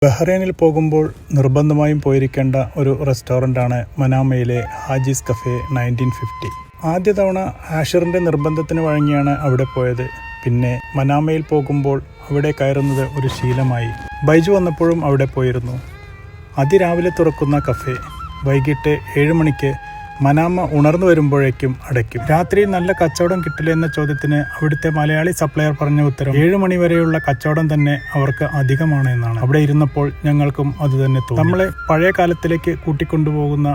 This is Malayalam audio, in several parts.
ബഹ്റൈനിൽ പോകുമ്പോൾ നിർബന്ധമായും പോയിരിക്കേണ്ട ഒരു റെസ്റ്റോറൻ്റാണ് മനാമയിലെ ഹാജിസ് കഫേ 1950. ആദ്യ തവണ ആഷിറിൻ്റെ നിർബന്ധത്തിന് വഴങ്ങിയാണ് അവിടെ പോയത്. പിന്നെ മനാമയിൽ പോകുമ്പോൾ അവിടെ കയറുന്നത് ഒരു ശീലമായി. ബൈജു വന്നപ്പോഴും അവിടെ പോയിരുന്നു. അതിരാവിലെ തുറക്കുന്ന കഫേ വൈകിട്ട് 7 മണിക്ക് മനാമ ഉണർന്നു വരുമ്പോഴേക്കും അടയ്ക്കും. രാത്രി നല്ല കച്ചവടം കിട്ടില്ല എന്ന ചോദ്യത്തിന് അവിടുത്തെ മലയാളി സപ്ലയർ പറഞ്ഞ ഉത്തരം 7 മണി വരെയുള്ള കച്ചവടം തന്നെ അവർക്ക് അധികമാണ് എന്നാണ്. അവിടെ ഇരുന്നപ്പോൾ ഞങ്ങൾക്കും അത് തന്നെ തോന്നി. നമ്മളെ പഴയ കാലത്തിലേക്ക് കൂട്ടിക്കൊണ്ടുപോകുന്ന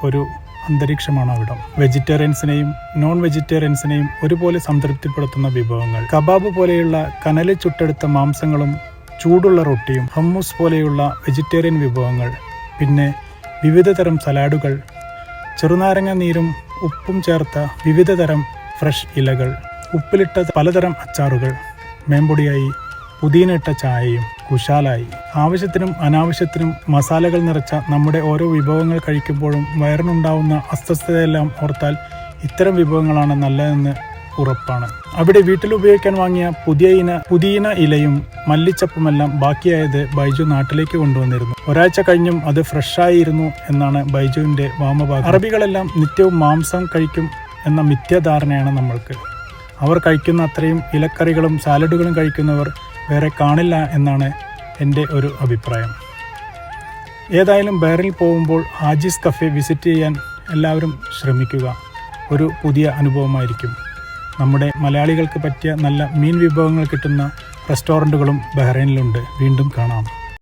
ഒരു അന്തരീക്ഷമാണ് അവിടം. വെജിറ്റേറിയൻസിനെയും നോൺ വെജിറ്റേറിയൻസിനെയും ഒരുപോലെ സംതൃപ്തിപ്പെടുത്തുന്ന വിഭവങ്ങൾ, കബാബ് പോലെയുള്ള കനലിൽ ചുട്ടെടുത്ത മാംസങ്ങളും ചൂടുള്ള റൊട്ടിയും, ഹമ്മൂസ് പോലെയുള്ള വെജിറ്റേറിയൻ വിഭവങ്ങൾ, പിന്നെ വിവിധ തരം സലാഡുകൾ, ചെറുനാരങ്ങ നീരും ഉപ്പും ചേർത്ത വിവിധ തരം ഫ്രഷ് ഇലകൾ, ഉപ്പിലിട്ട പലതരം അച്ചാറുകൾ, മേമ്പൊടിയായി പുതിന ഇട്ട ചായയും കുശാലായി. ആവശ്യത്തിനും അനാവശ്യത്തിനും മസാലകൾ നിറച്ച നമ്മുടെ ഓരോ വിഭവങ്ങൾ കഴിക്കുമ്പോഴും വയറിനുണ്ടാവുന്ന അസ്വസ്ഥതയെല്ലാം ഓർത്താൽ ഇത്തരം വിഭവങ്ങളാണ് നല്ലതെന്ന് ഉറപ്പാണ്. അവിടെ വീട്ടിൽ ഉപയോഗിക്കാൻ വാങ്ങിയ പുതിന ഇലയും മല്ലിച്ചപ്പുമെല്ലാം ബാക്കിയായത് ബൈജു നാട്ടിലേക്ക് കൊണ്ടുവന്നിരുന്നു. ഒരാഴ്ച കഴിഞ്ഞും അത് ഫ്രഷായിരുന്നു എന്നാണ് ബൈജുവിന്റെ വാമഭാഗം. അറബികളെല്ലാം നിത്യവും മാംസം കഴിക്കും എന്ന മിഥ്യാധാരണയാണ് നമ്മൾക്ക്. അവർ കഴിക്കുന്ന അത്രയും ഇലക്കറികളും സാലഡുകളും കഴിക്കുന്നവർ വേറെ കാണില്ല എന്നാണ് എൻ്റെ ഒരു അഭിപ്രായം. ഏതായാലും ബഹ്റൈനിൽ പോകുമ്പോൾ ഹാജിസ് കഫേ വിസിറ്റ് ചെയ്യാൻ എല്ലാവരും ശ്രമിക്കുക. ഒരു പുതിയ അനുഭവമായിരിക്കും. നമ്മുടെ മലയാളികൾക്ക് പറ്റിയ നല്ല മീൻ വിഭവങ്ങൾ കിട്ടുന്ന റെസ്റ്റോറൻറ്റുകളും ബഹ്റൈനിലുണ്ട്. വീണ്ടും കാണാം.